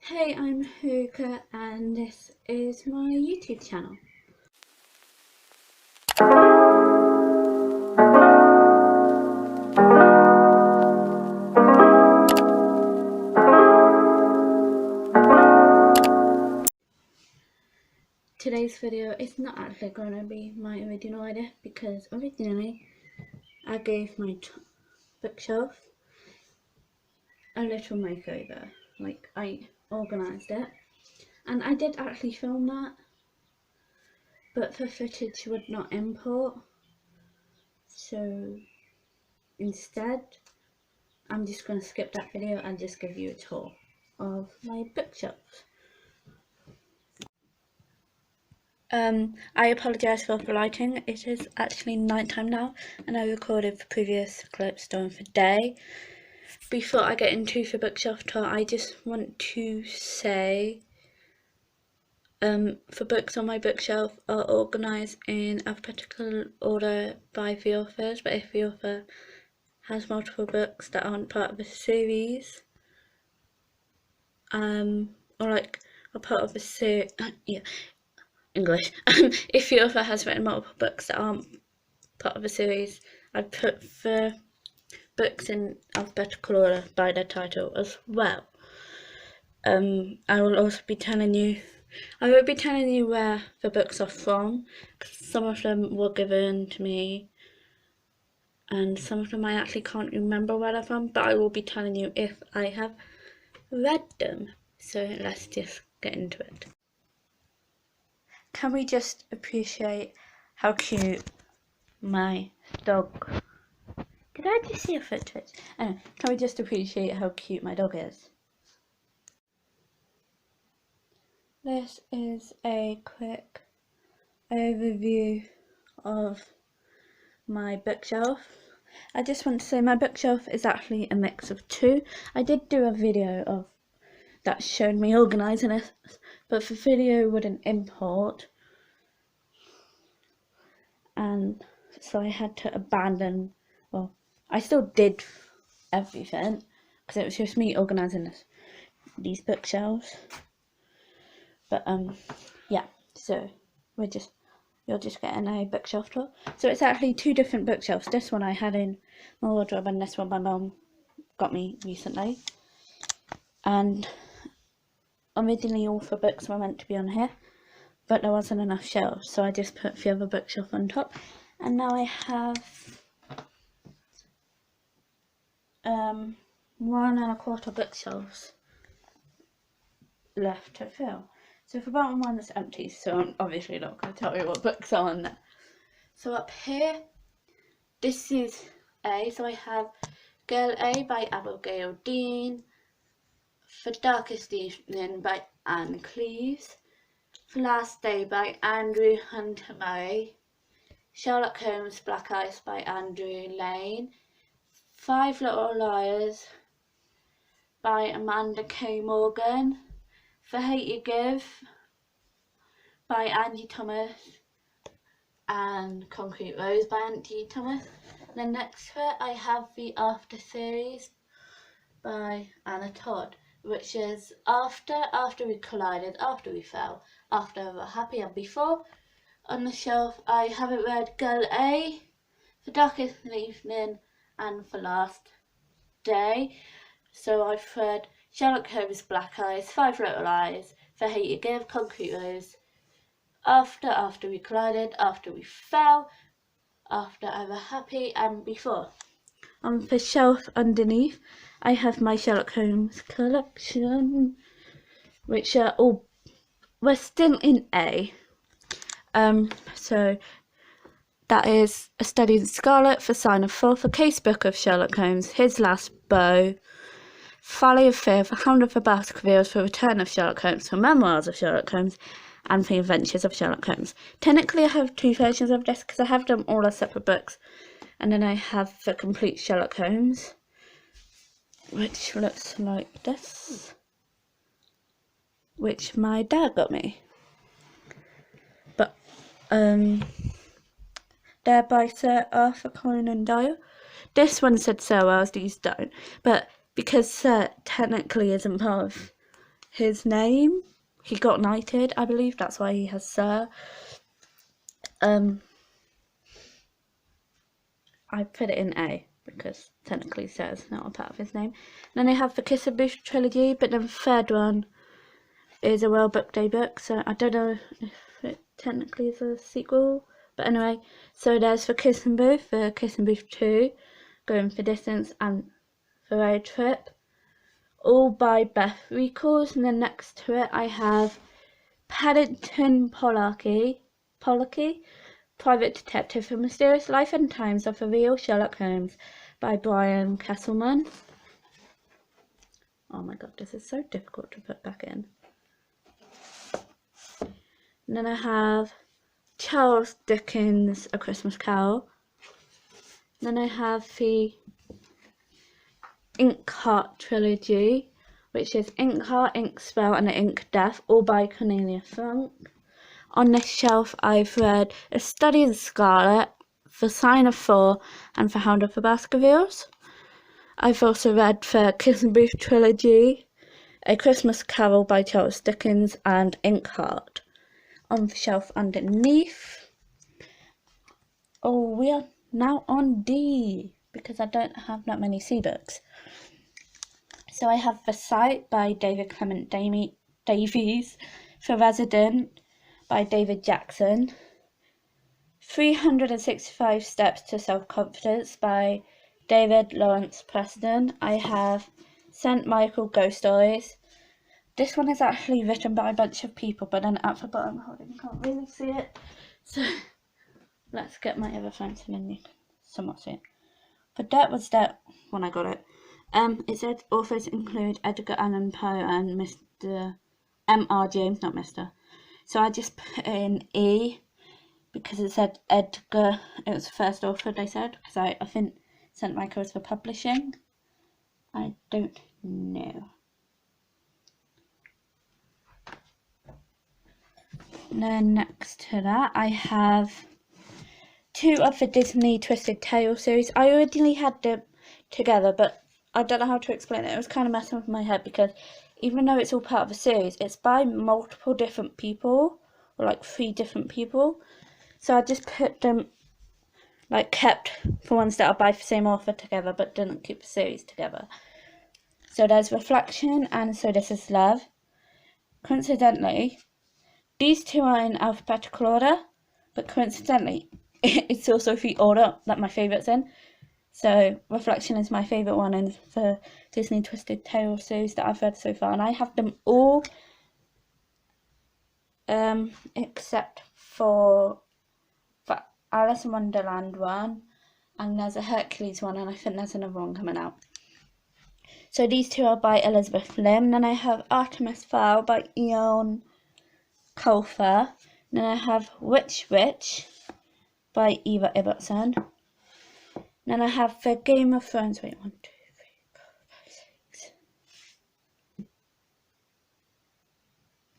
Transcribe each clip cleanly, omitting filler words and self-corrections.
Hey, I'm 𝖒𝖊𝖉𝖎 and this is my YouTube channel. Today's video is not actually going to be my original idea because originally I gave my bookshelf a little makeover. Like, I organised it and I did actually film that, but the footage would not import, so instead I'm just going to skip that video and just give you a tour of my bookshelf. I apologise for the lighting. It is actually night time now and I recorded the previous clips done for day. Before I get into the bookshelf tour, I just want to say the books on my bookshelf are organised in alphabetical order by the authors, but if the author has multiple books that aren't part of a series, or like a part of a series, English. If the author has written multiple books that aren't part of a series, I put the books in alphabetical order by their title as well. I will also be telling you, where the books are from, because some of them were given to me and some of them I actually can't remember where they're from, but I will be telling you if I have read them. So let's just get into it. Can we just appreciate how cute my dog... Did I just see a foot twitch? Anyway, can we just appreciate how cute my dog is? This is a quick overview of my bookshelf. I just want to say my bookshelf is actually a mix of two. I did do a video of that showed me organising it, but the video wouldn't import, and so I had to abandon. Well, I still did everything because it was just me organising these bookshelves. But yeah, so you're just getting a bookshelf tour. So it's actually two different bookshelves. This one I had in my wardrobe and this one my mum got me recently. And originally all the books were meant to be on here, but there wasn't enough shelves, so I just put the other bookshelf on top. And now I have 1 1/4 bookshelves left to fill. So the bottom one is empty, so I'm obviously not going to tell you what books are on there. So up here, this is A, so I have 𝖒𝖊𝖉𝖎𝖆 by Abigail Dean, The Darkest Evening by Anne Cleves, The Last Day by Andrew Hunter Murray, Sherlock Holmes Black Eyes by Andrew Lane, 5 Little Liars by Amanda K. Morgan, 𝖒𝖊𝖉𝖎𝖆 by Angie Thomas, and Concrete Rose by Angie Thomas. Then next to it I have the After series by Anna Todd, which is After We Collided, After We Fell, After We Were Happy and Before. On the shelf I haven't read 𝖒𝖊𝖉𝖎𝖆, The Darkest Evening and The Last Day. So I've read Sherlock Holmes Black Eyes, 5 Little Lies, 𝖒𝖊𝖉𝖎𝖆, Concrete Rose, After We Collided, After We Fell, After I Were Happy and Before. On the shelf underneath I have my Sherlock Holmes collection, which are all, we're still in A. So that is A Study in Scarlet, The Sign of Thought, The Casebook of Sherlock Holmes, His Last Beau, Folly of Fear, The Hound of the Baskervilles, The Return of Sherlock Holmes, The Memoirs of Sherlock Holmes, and The Adventures of Sherlock Holmes. Technically I have 2 versions of this because I have them all as separate books, and then I have the complete Sherlock Holmes, which looks like this, which my dad got me. But they're by Sir Arthur Conan Doyle. This one said Sir Wells, these don't, but because Sir technically isn't part of his name. He got knighted, I believe. That's why he has Sir. I put it in A because technically Sir is not a part of his name. Then I have the 𝕾𝖊𝖉𝖎𝖆𝖑 trilogy, but the third one is a 𝕒𝖊𝖉𝖎𝖆𝖑 day book, so I don't know if it technically is a sequel. But anyway, so there's the 𝕾𝖊𝖉𝖎𝖆𝖑, the 𝕾𝖊𝖉𝖎𝖆 2, Going for Distance, and The Road Trip, all by Beth Reekles. And then next to it I have Paddington Pollocky, Private Detective for Mysterious Life and Times of the Real Sherlock Holmes by Brian Kesselman. Oh my god, this is so difficult to put back in. And then I have Charles Dickens' A Christmas Carol. Then I have the 𝖒𝖊𝖉𝖎𝖆 trilogy, which is 𝖒𝖊𝖉𝖎, 𝖒𝑘_spell, and the ink death, all by Cornelia Funk. On this shelf I've read A Study in Scarlet, The Sign of Thor, and The Hound of the Baskervilles. I've also read the 𝕾𝖊𝖉𝖎𝖆 trilogy, A Christmas Carol by Charles Dickens, and 𝖒𝖊𝖉𝖎𝖆. On the shelf underneath, we are now on D, because I don't have that many C books. So I have The Site by David Clement Davies, The Resident by David Jackson, 365 Steps to Self-Confidence by David Lawrence Preston. I have St. Michael Ghost Stories. This one is actually written by a bunch of people, but then at the bottom, you can't really see it. So let's get my other phone so then you can somewhat see it. But that was that when I got it. It said authors include Edgar Allan Poe and Mr. M.R. James, not Mr. So I just put in E because it said Edgar. It was the first author they said, because I think St. Michael was for publishing. I don't know. And then next to that I have 2 of the Disney Twisted Tale series. I originally had them together, but I don't know how to explain it. It was kind of messing with my head because even though it's all part of a series, it's by multiple different people, or like 3 different people. So I just put them, like kept the ones that are by the same author together, but didn't keep the series together. So there's Reflection and So This Is Love. Coincidentally, these 2 are in alphabetical order, but coincidentally, it's also the order that my favourite's in. So Reflection is my favourite one in the Disney Twisted Tale series that I've read so far, and I have them all except for the Alice in Wonderland one, and there's a Hercules one, and I think there's another one coming out. So these 2 are by Elizabeth Lim. Then I have Artemis Fowl by Ian Colfer. Then I have 𝕾𝖊𝖉𝖎𝖆𝖆𝖏 by Eva Ibbotson. Then I have the Game of Thrones. Wait, 1, 2, 3, 4, 5, 6.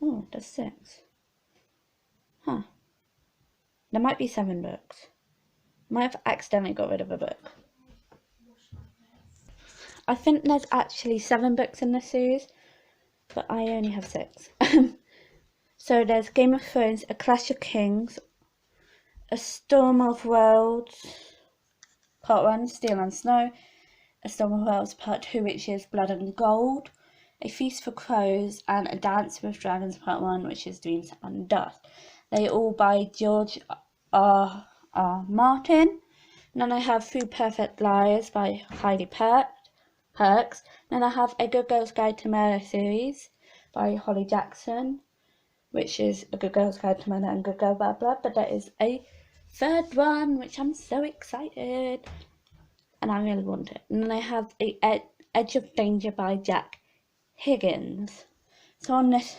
Oh, there's 6. Huh. There might be 7 books. I might have accidentally got rid of a book. I think there's actually 7 books in this series, but I only have 6. So there's Game of Thrones, A Clash of Kings, A Storm of Worlds, Part 1, Steel and Snow, A Storm of Worlds Part 2, which is Blood and Gold, A Feast for Crows, and A Dance with Dragons Part 1, which is Dreams and Dust. They all by George R. Martin. And then I have 3 Perfect Liars by Heidi Perks. Then I have A Good Girl's Guide to Murder series by Holly Jackson, which is A Good Girl's Guide to Murder and Good Girl Bad Blood, but there is a 3rd one, which I'm so excited, and I really want it. And then I have A Edge of Danger by Jack Higgins. So on this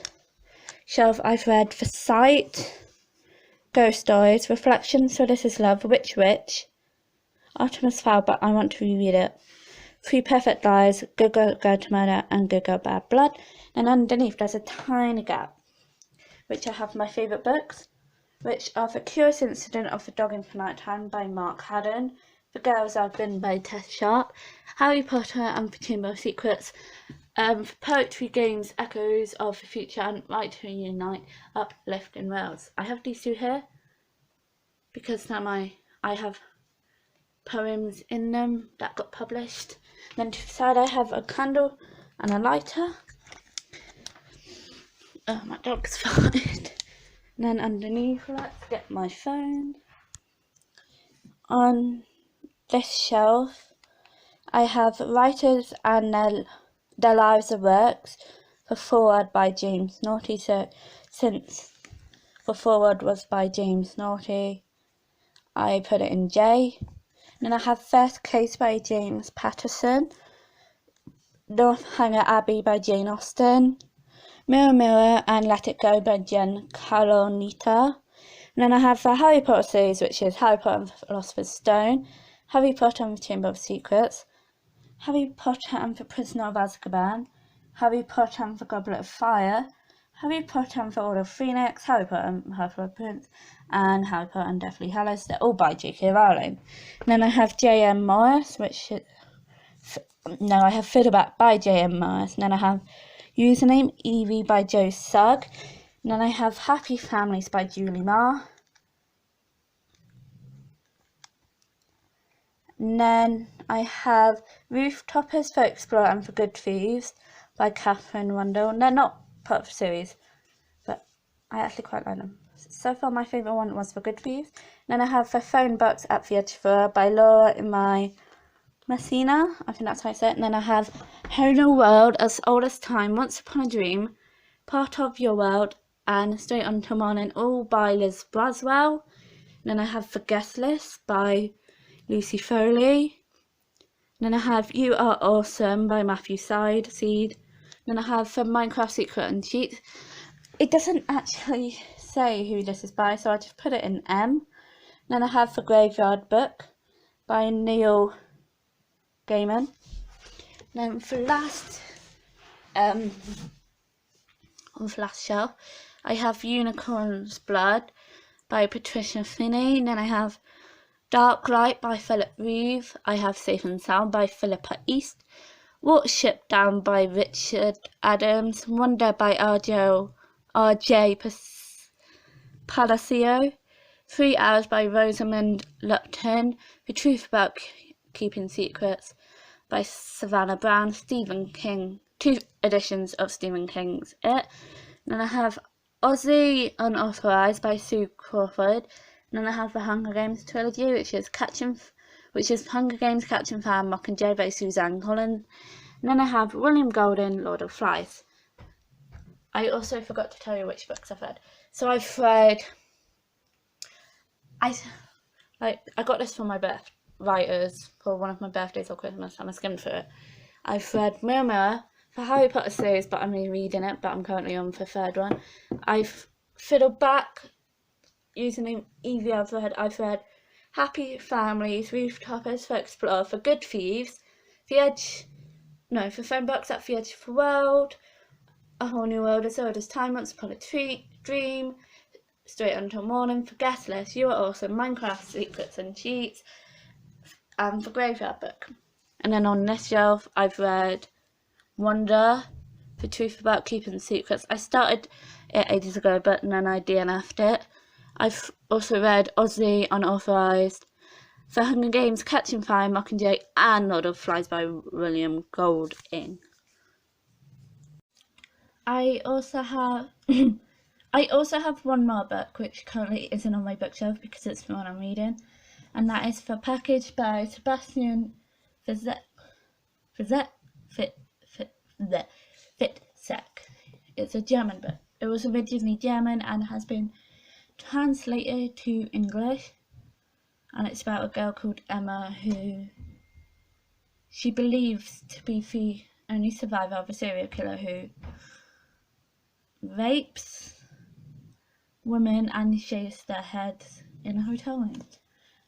shelf I've read The Site, Ghost Stories, Reflection, So This Is Love, 𝕾𝖊𝖉𝖎𝖆𝖏, Artemis Fowl, but I want to reread it, 3 Perfect Lies, Good Girl Guide to Murder, and Good Girl Bad Blood. And underneath there's a tiny gap, which I have my favourite books, which are The Curious Incident of the Dog in the Nighttime by Mark Haddon, The Girls I've Been by Tess Sharp, Harry Potter and the Chamber of Secrets For poetry, games, echoes of the future, and right to unite, uplift in Wales. I have these two here because now I have poems in them that got published. Then to the side I have a candle and a lighter. Oh, my dog's farted. And then underneath, let's get my phone. On this shelf I have Writers and Their Lives of Works, for foreword by James Naughty. So since the foreword was by James Naughty, I put it in J. And then I have First Case by James Patterson, Northanger Abbey by Jane Austen, Mirror Mirror and Let It Go by Jen Calonita. And then I have the Harry Potter series, which is Harry Potter and the Philosopher's Stone, Harry Potter and the Chamber of Secrets, Harry Potter and the Prisoner of Azkaban, Harry Potter and the Goblet of Fire, Harry Potter and the Order of Phoenix, Harry Potter and Half-Blood Prince, and Harry Potter and Deathly Hallows. They're all by J.K. Rowling. And then I have J.M. Morris, which is... No, I have Fiddleback by J.M. Morris. And then I have Username Evie by Joe Sugg. And then I have Happy Families by Julie Marr. And then I have Rooftopers for Explorer and for Good Thieves by Catherine Rundle. And they're not part of the series, but I actually quite like them. So far my favourite one was for Good Thieves. And then I have The Phone Box at the Edge of by Laura Imai Messina. I think that's how I say it. And then I have Whole New World, As Old as Time, Once Upon a Dream, Part of Your World, and Straight Until Morning, all by Liz Braswell. And then I have The Guest List by Lucy Foley. And then I have You Are Awesome by Matthew Seed. And then I have The Minecraft Secret and Cheats. It doesn't actually say who this is by, so I just put it in M. And then I have The Graveyard Book by Neil Gaiman. And then for last, on the last shelf, I have Unicorn's Blood by Patricia Finney. And then I have Dark Light by 𝕾𝖊𝖉𝖎𝖆𝖘. I have Safe and Sound by Philippa East. Watership Down by Richard Adams. Wonder by R.J. Palacio. 3 Hours by Rosamund Lupton. The Truth About Keeping Secrets by Savannah Brown. Stephen King. 2 editions of Stephen King's It. And then I have Ozzy Unauthorized by Sue Crawford. And then I have the Hunger Games trilogy, which is Hunger Games, Catching Fire, Mockingjay by Suzanne Collins. And then I have William Golding, Lord of Flies. I also forgot to tell you which books I've read. So I've read... I got this for my writers for one of my birthdays or Christmas, and I skimmed through it. I've read Mirror Mirror, the Harry Potter series, but I'm rereading it, but I'm currently on the 3rd one. I've fiddled back, Username 𝖒𝖊𝖉𝖎𝖆𝖘. I've read Happy Families, Rooftopers for Explorer, for Good Thieves, For Phone Box at the Edge of the World, A Whole New World, As Old as Time, Once Upon a Dream, Straight Until Morning, for Guest List, You Are Awesome, Minecraft Secrets and Cheats, and The Graveyard Book. And then on this shelf I've read Wonder, The Truth About Keeping Secrets. I started it ages ago, but then I DNF'd it. I've also read Ozzy Unauthorized, The Hunger Games, Catching Fire, Mockingjay, and Lord of Flies by William Golding. I also have one more book which currently isn't on my bookshelf because it's the one I'm reading, and that is The Package by Sebastian Fitzek. It's a German book. It was originally German and has been translated to English, and it's about a girl called Emma who she believes to be the only survivor of a serial killer who rapes women and shaves their heads in a hotel room,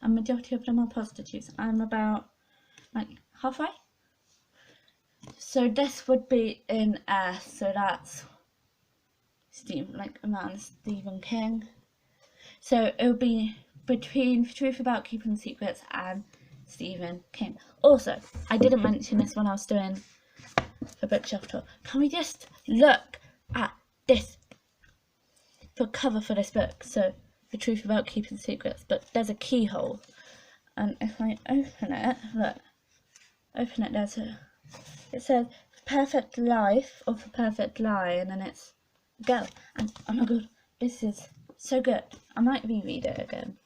and majority of them are prostitutes. I'm about halfway, so this would be in S, so that's around Stephen King. So it would be between Truth About Keeping Secrets and Stephen King. Also, I didn't mention this when I was doing for bookshelf tour. Can we just look at this for cover for this book? So, The Truth About Keeping Secrets, but there's a keyhole, and if I open it, look, open it, it says Perfect Life of a Perfect Lie, and then it's a girl, and oh my god, this is so good. I might reread it again.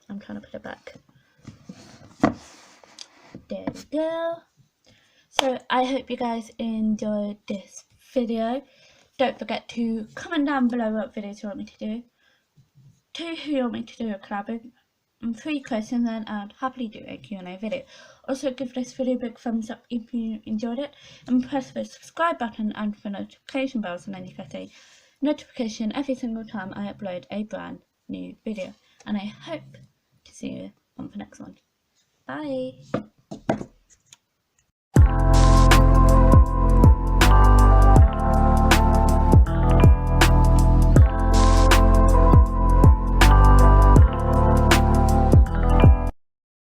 I'm trying to put it back. There we go. So I hope you guys enjoyed this video. Don't forget to comment down below what videos you want me to do. 2 who you want me to do a collab, and 3 questions, and I'd happily do a Q&A video. Also give this video a big thumbs up if you enjoyed it, and press the subscribe button and the notification bell so then you get a notification every single time I upload a brand new video. And I hope to see you on the next one. Bye!